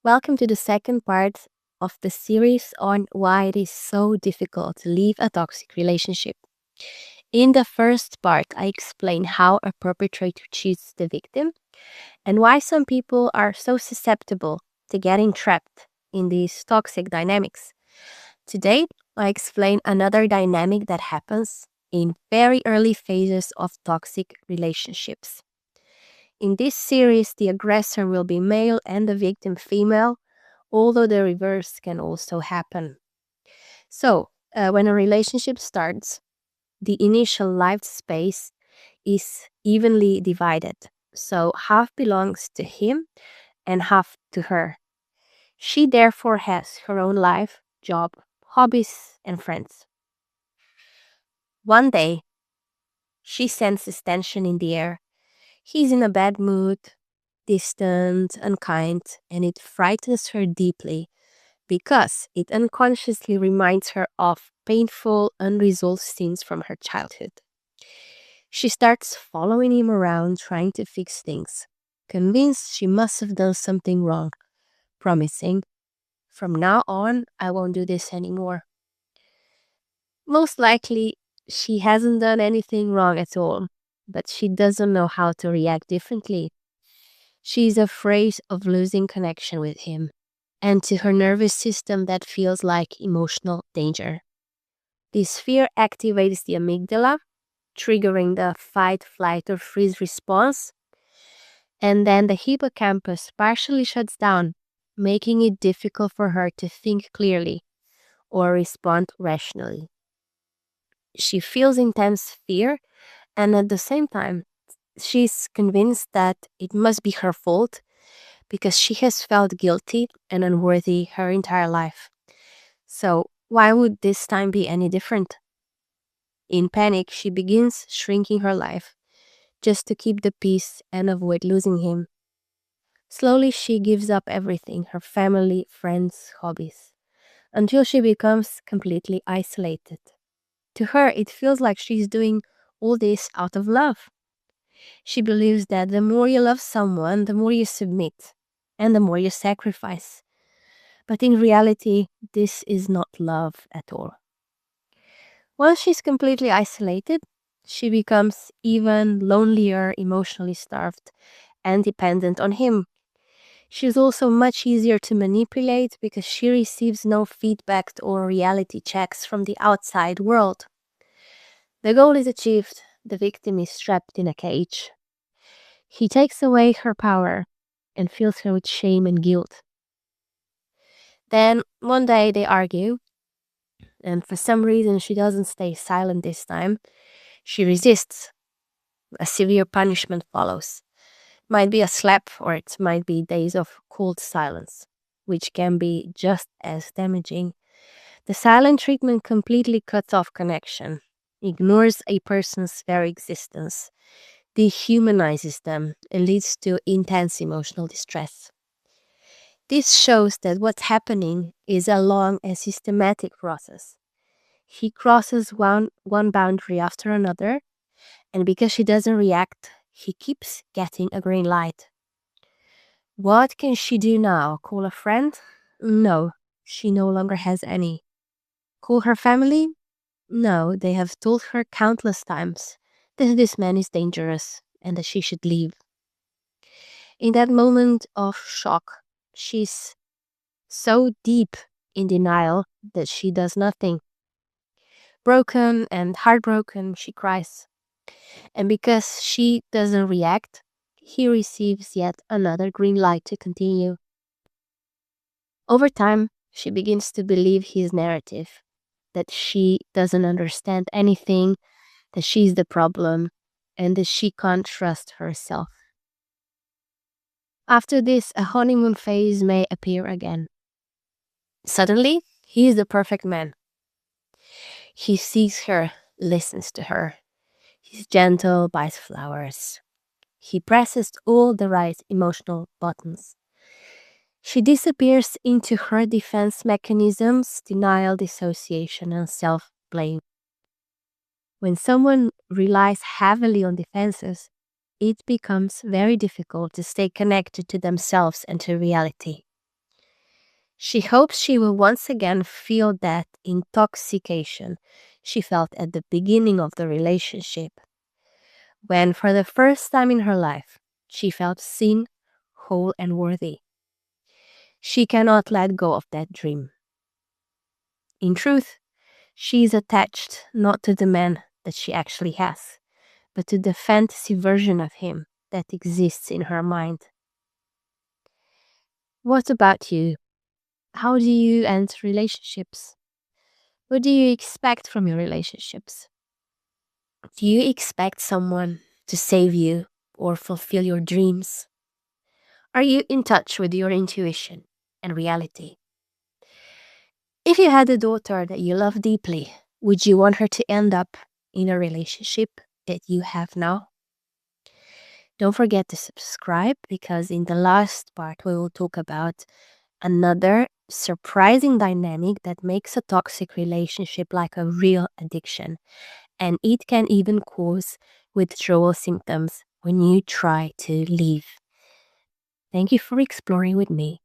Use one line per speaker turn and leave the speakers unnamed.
Welcome to the second part of the series on why it is so difficult to leave a toxic relationship. In the first part, I explain how a perpetrator cheats the victim and why some people are so susceptible to getting trapped in these toxic dynamics. Today, I explain another dynamic that happens in very early phases of toxic relationships. In this series, the aggressor will be male and the victim female, although the reverse can also happen. So, when a relationship starts, the initial life space is evenly divided. So, half belongs to him and half to her. She therefore has her own life, job, hobbies, and friends. One day, she senses tension in the air. He's in a bad mood, distant, unkind, and it frightens her deeply because it unconsciously reminds her of painful, unresolved scenes from her childhood. She starts following him around, trying to fix things, convinced she must have done something wrong, promising, "From now on, I won't do this anymore." Most likely, she hasn't done anything wrong at all, but she doesn't know how to react differently. She's afraid of losing connection with him, and to her nervous system, that feels like emotional danger. This fear activates the amygdala, triggering the fight, flight, or freeze response, and then the hippocampus partially shuts down, making it difficult for her to think clearly or respond rationally. She feels intense fear, and at the same time, she's convinced that it must be her fault because she has felt guilty and unworthy her entire life. So, why would this time be any different? In panic, she begins shrinking her life just to keep the peace and avoid losing him. Slowly, she gives up everything, her family, friends, hobbies, until she becomes completely isolated. To her, it feels like she's doing all this out of love. She believes that the more you love someone, the more you submit and the more you sacrifice. But in reality, this is not love at all. Once she's completely isolated, she becomes even lonelier, emotionally starved, and dependent on him. She's also much easier to manipulate because she receives no feedback or reality checks from the outside world. The goal is achieved, the victim is trapped in a cage. He takes away her power and fills her with shame and guilt. Then one day they argue, and for some reason she doesn't stay silent this time. She resists. A severe punishment follows. Might be a slap, or it might be days of cold silence, which can be just as damaging. The silent treatment completely cuts off connection, ignores a person's very existence, dehumanizes them, and leads to intense emotional distress. This shows that what's happening is a long and systematic process. He crosses one boundary after another, and because she doesn't react, he keeps getting a green light. What can she do now? Call a friend? No, she no longer has any. Call her family? No, they have told her countless times that this man is dangerous and that she should leave. In that moment of shock, she's so deep in denial that she does nothing. Broken and heartbroken, she cries. And because she doesn't react, he receives yet another green light to continue. Over time, she begins to believe his narrative, that she doesn't understand anything, that she's the problem, and that she can't trust herself. After this, a honeymoon phase may appear again. Suddenly, he is the perfect man. He sees her, listens to her. He's gentle, buys flowers. He presses all the right emotional buttons. She disappears into her defense mechanisms, denial, dissociation, and self-blame. When someone relies heavily on defenses, it becomes very difficult to stay connected to themselves and to reality. She hopes she will once again feel that intoxication she felt at the beginning of the relationship, when for the first time in her life she felt seen, whole, and worthy. She cannot let go of that dream. In truth, she is attached not to the man that she actually has, but to the fantasy version of him that exists in her mind. What about you? How do you end relationships? What do you expect from your relationships? Do you expect someone to save you or fulfill your dreams? Are you in touch with your intuition and reality? If you had a daughter that you love deeply, would you want her to end up in a relationship that you have now? Don't forget to subscribe, because in the last part we will talk about another surprising dynamic that makes a toxic relationship like a real addiction, and it can even cause withdrawal symptoms when you try to leave. Thank you for exploring with me.